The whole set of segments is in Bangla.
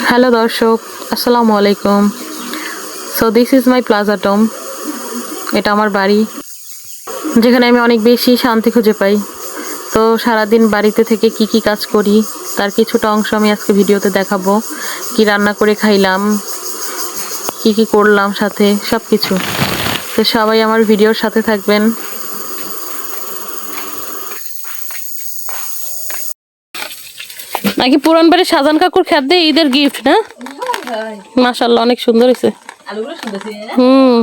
হ্যালো দর্শক, আসসালামু আলাইকুম। So this is my plaza Tom. এটা আমার বাড়ি, যেখানে আমি অনেক বেশি শান্তি খুঁজে পাই। তো সারাদিন বাড়িতে থেকে কি কি কাজ করি তার কিছুটা অংশ আমি আজকে ভিডিওতে দেখাবো। কি রান্না করে খাইলাম, কি কি করলাম, সাথে সব কিছু। তো সবাই আমার ভিডিওর সাথে থাকবেন। নাকি পুরান বাড়ির সাজান কাকুর খেত দিয়ে ঈদের গিফট না? মাশাআল্লাহ, অনেক সুন্দর হয়েছে। হুম,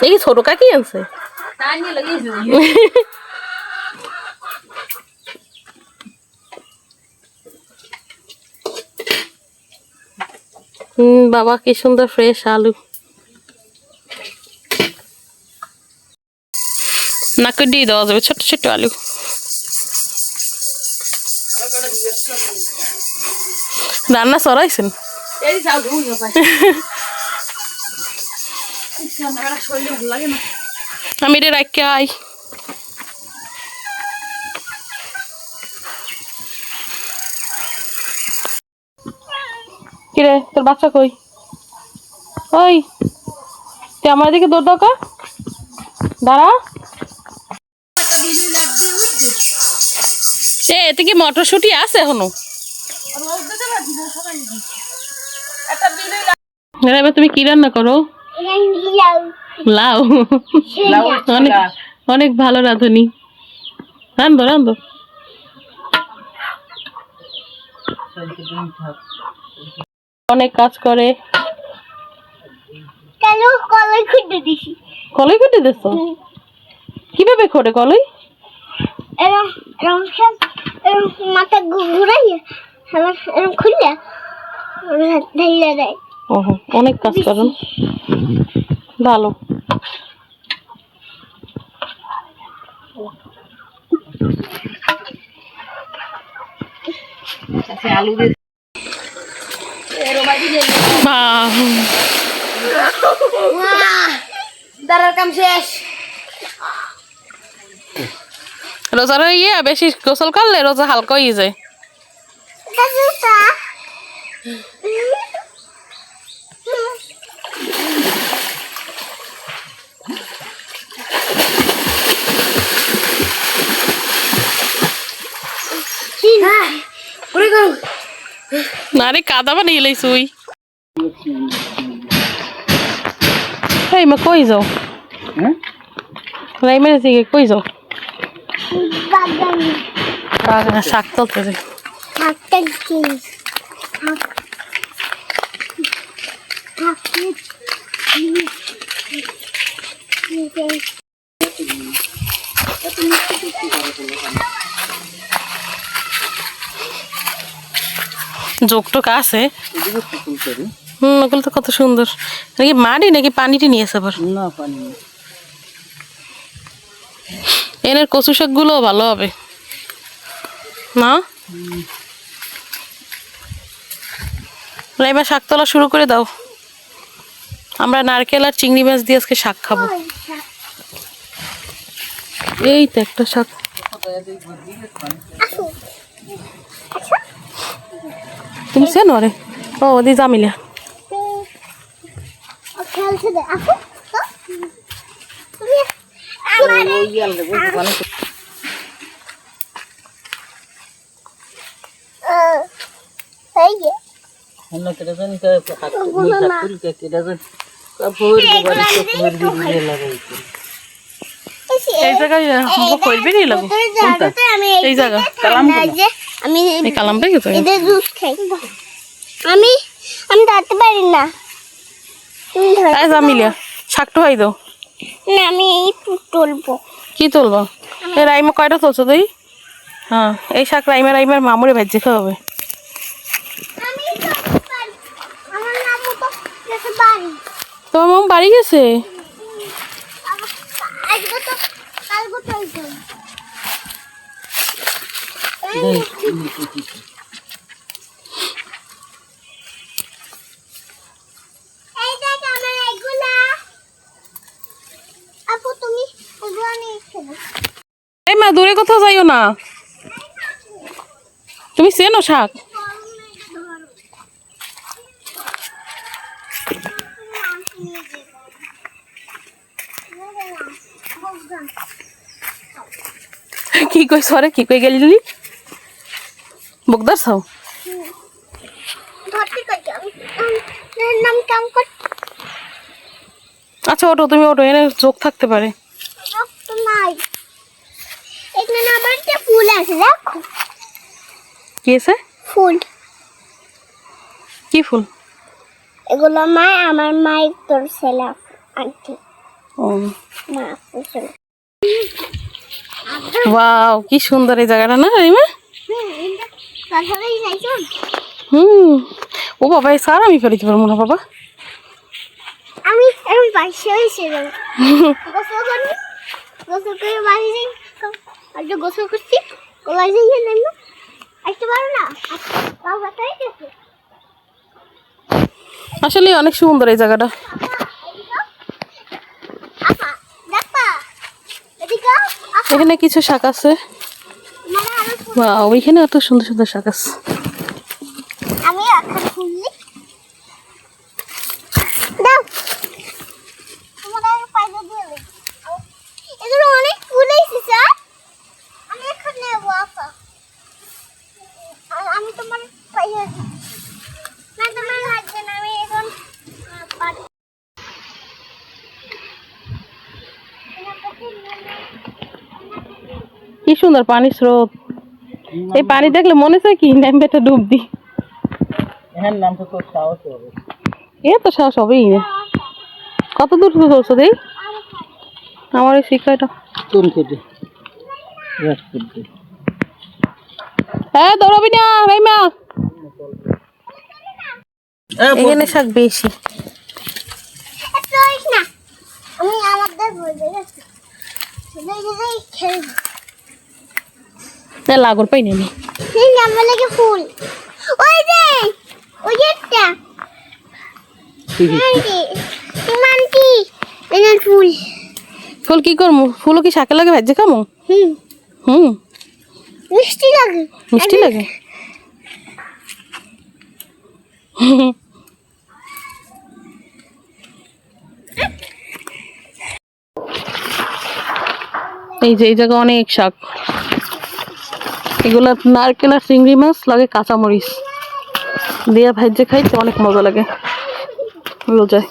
এই কি ছোট কাকি আনছে? বাবা কি সুন্দর ফ্রেশ আলু। নাকে দিয়ে দেওয়া যাবে ছোট ছোট আলু। রান্না চড়াইছেন? আমি এটা রাখতে আই। কিরে তোর বাচ্চা কই? ওই তুই আমার দিকে দৌড় দাও কা, দাঁড়া। এতে কি মটরশুটি আছে এখনো? এবার তুমি কি রান্না করো? লাউ। অনেক অনেক ভালো রাঁধুনি। রান্ধো রান্ধো। অনেক কাজ করে। কলাই খুঁটে দিছো? কিভাবে খোটে কলাই? মাথা ঘুরাইয়া খুললে দেয়। ওহো, অনেক কাজ করেন, ভালো। দাঁড়ার কাম শেষ। রোজার ইয়ে বেশি গোসল করলে রোজা হালকা হয়ে যায়। না রে, কাদা বানিয়ে লাইছ ওই। এই মা কই যাও? রাইমের দিকে কই যাও? বাগানে শাক তুলতে যাই। যোগটোক আছে। ওগুলো তো কত সুন্দর। নাকি মাটি নাকি পানিটি নিয়েছে আবার? না, পানি এনের কচু শাক গুলো ভালো হবে না? এবার শাক তোলা শুরু করে দাও। আমরা নারকেল আর চিংড়ি মাছ দিয়ে আজকে শাক খাবো। এই তো একটা শাক। তুমি চেনো রে? ও দি জামিলা। এই জায়গায় কইবে নি লাগো। এই জায়গা আমি এই কালাম পেয়ে গেছে। এদের জুস খাই। আমি ধরতে পারি না। তুমি ধরো। এই জামিলা শাকটা হাই দাও না, আমি তুলবো। কি তুলবো? এই রাইমা কয়টা তুলছো তুই? হ্যাঁ, এই শাক রাইমার মামুরে ভাজি খাওয়াবে। আমার নামও তো গেছে বাড়ি। তোমার মামু বাড়ি গেছে? আজকে তো কালকে তো আইছো। এই দেখ আমার এগুলো যাইও না, তুমি চেনো শাক? কি কই সরে, কি কই গেলি তুই? বকদার ছাও? আচ্ছা ওটো, তুমি ওটো, এনে চোখ থাকতে পারে। এখানে আমার একটা ফুল আছে, দেখো। কি আছে? ফুল। কি ফুল? এগুলো আমার মায়ের তোর ছেলে আন্টি। ও মা ফুল। ওয়াও, কি সুন্দর এই জায়গাটা না রাইমা? তারপরেই যাইছো। ও বাবা, এই সার আমি ফেলে দিতে পারবো না বাবা। আমি এখন পাশে এসে যাবো। গোসল করি, গোসল করে বাড়ি যাই। আজকে গোসল করছি, কলাই যাই না আসতে পারো না। বাবা তাই গেছে। আসলে অনেক সুন্দর এই জায়গাটা। আপা দেখবা, এদিকে আপা। এখানে কিছু শাক আছে। ওয়াও, ওইখানে এত সুন্দর সুন্দর শাক আছে। আমি এখন খুললি দাও, তোমার পাইলে দিয়ে দেব। এগুলো অনেক ফুল হয়েছে স্যার, আমি এখন নেবো আপা। আমি তোমার পাইলে না, তোমার লাগবে না, আমি এখন পারি। কি সুন্দর পানি স্রোত। এই পানি দেখলে মনে হয় কি নেমে একটা ডুব দি। এর নাম তো তোর সাহস হবে। এ তো সাহস হবেই না। কত দূর থেকে চলছো দেই আমার এই শিক্ষাটা? কোন কেটে রাস্তা হ্যাঁ, দৌড়াবি না রাইমা। এখানে শাক বেশি। না, আমি আমাদের বলতে গেছি খেলবো। না লাগর পাই নি। আমার লাগে ফুল, ওই যে ওই একটা আন্টি, আন্টি এনার ফুল। ফুল কি করবো? ফুলও কি শাকে লাগে ভাজে খামো? হুম, মিষ্টি লাগে। মিষ্টি লাগে। এই যে এই জায়গা অনেক শাক। এগুলা নারকেল আর চিংড়ি মাছ লাগে, কাঁচামরিচ দিয়া ভাজে খাইতে অনেক মজা লাগে রোজায়।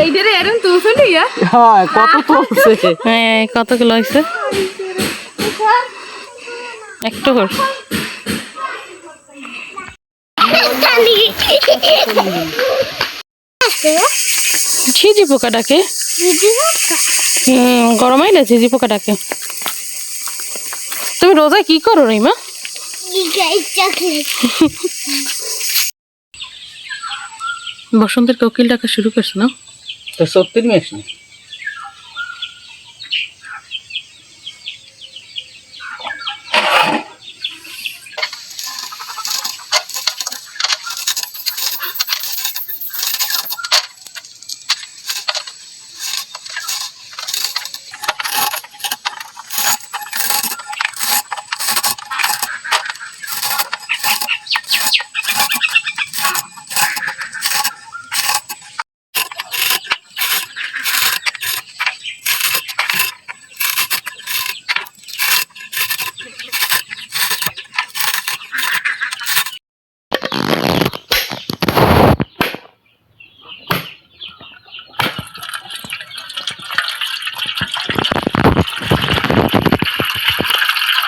এইটারে এরকম তুলছে নি? হ্যাঁ, কত তুলছে। হ্যাঁ, কত কিলো হয়েছে? একটু কর। ঝিঝি পোকা ডাকে। গরম আইলে ঝিঝি পোকা ডাকে। তুমি রোজায় কি করো রিমা? বসন্তের কোকিল ডাকা শুরু করছো না? তো সত্যি মেশ না।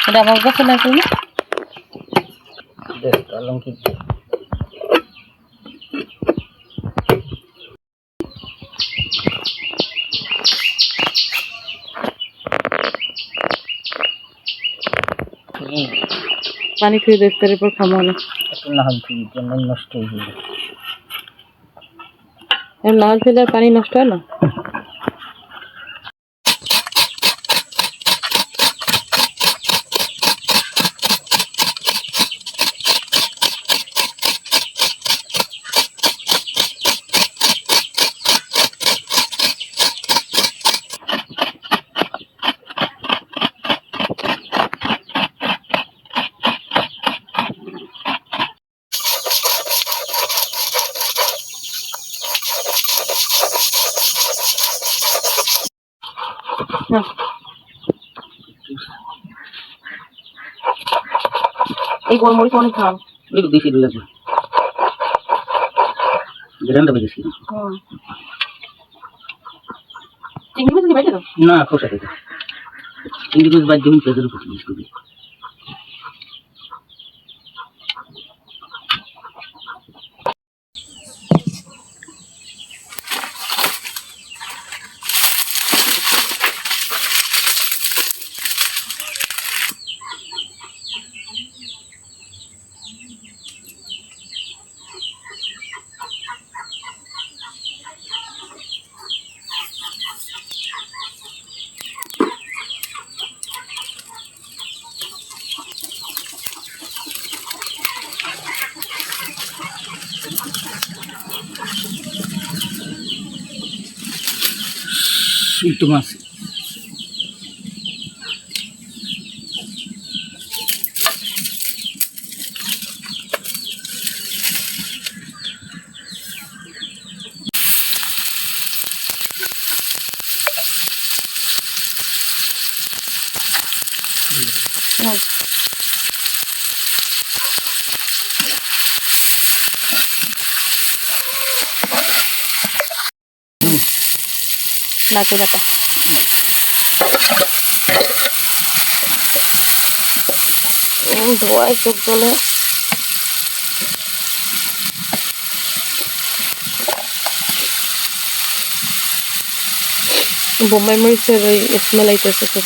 এটা আমার কাছে লাগে না। দেখ আলম কি পানি খেয়ে দেখতে পর খাবো না। না হচ্ছে নষ্ট হয়ে যাবে। না খেলে আর পানি নষ্ট হয় না। এই গোলমরিচ অনেক ঝাল। একটু বেশি লাগবে, গ্রামটা বেশি চিংড়ি মাছ কি বাইরে দাও? না খোসা থেকে চিংড়ি মাছ বাদ দিন পেঁয়াজের উপর মিক্স করবি। একটু মাছ নারকেল বাটা। ধোয়ায় চোখ জ্বলে। বোম্বাই মরিচের ওই স্মেল আইতেছে খুব।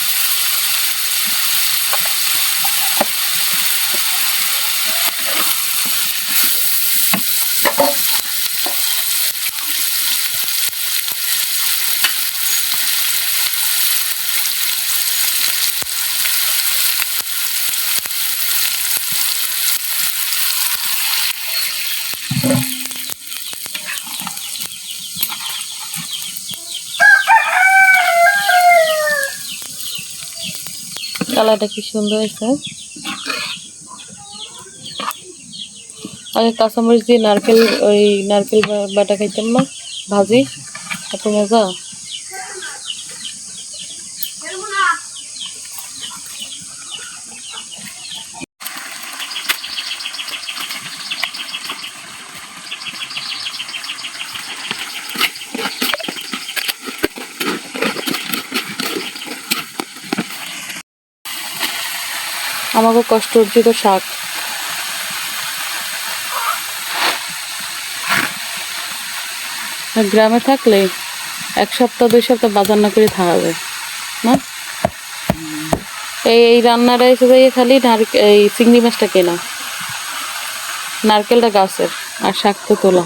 কালারটা কি সুন্দর হয়েছে। আগে কাঁচামরিচ দিয়ে নারকেল বাটা খাইতাম না, ভাজি, এত মজা। আমাকে কষ্ট অর্জিত শাক। গ্রামে থাকলে 1 সপ্তাহ 2 সপ্তাহ বাজার না করে থাকা যায় না। এই রান্নাটা এসে যাই খালি এই চিংড়ি মাছটা কেনা, নারকেলটা গাছের, আর শাক তো তোলা।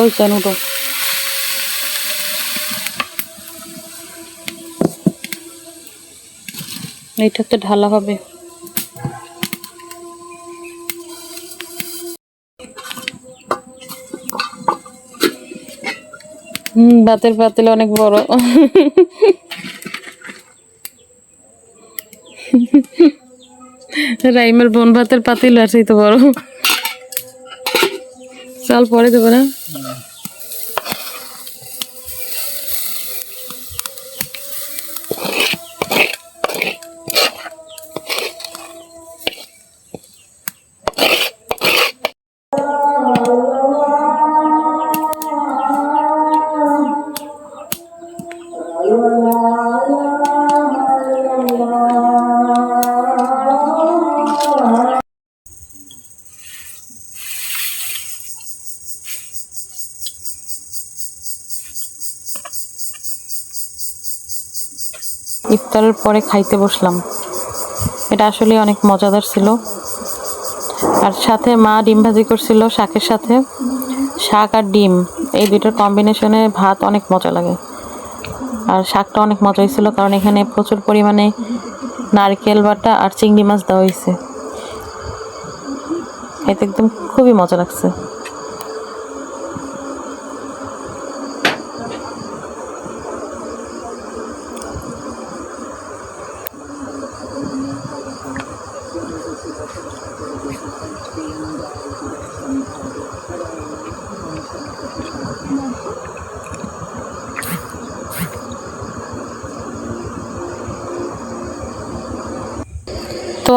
ওই চানুটো এইটাতে ঢালা হবে। ভাতের পাতিল অনেক বড়। রাইমের বোন ভাতের পাতিল আছে তো বড়। চাল পরে দেবো না। ইফতারের পরে খাইতে বসলাম। এটা আসলে অনেক মজাদার ছিল। আর সাথে মা ডিম ভাজি করছিল শাকের সাথে। শাক আর ডিম এই দুটোর কম্বিনেশনে ভাত অনেক মজা লাগে। আর শাকটা অনেক মজা হয়েছিল কারণ এখানে প্রচুর পরিমাণে নারকেল বাটা আর চিংড়ি মাছ দেওয়া হয়েছে। এতে একদম খুবই মজা লাগছে।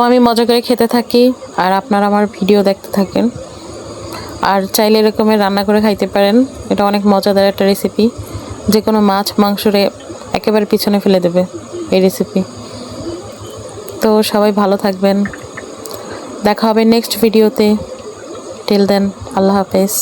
আমি মজা করে খেতে থাকি আর আপনারা আমার ভিডিও দেখতে থাকেন। আর চাইলে এরকমের রান্না করে খাইতে পারেন, এটা অনেক মজাদার একটা রেসিপি, যে কোনো মাছ মাংসরে একেবারে পিছনে ফেলে দেবে এই রেসিপি। তো সবাই ভালো থাকবেন, দেখা হবে নেক্সট ভিডিওতে। টিল দেন, আল্লাহ হাফেজ।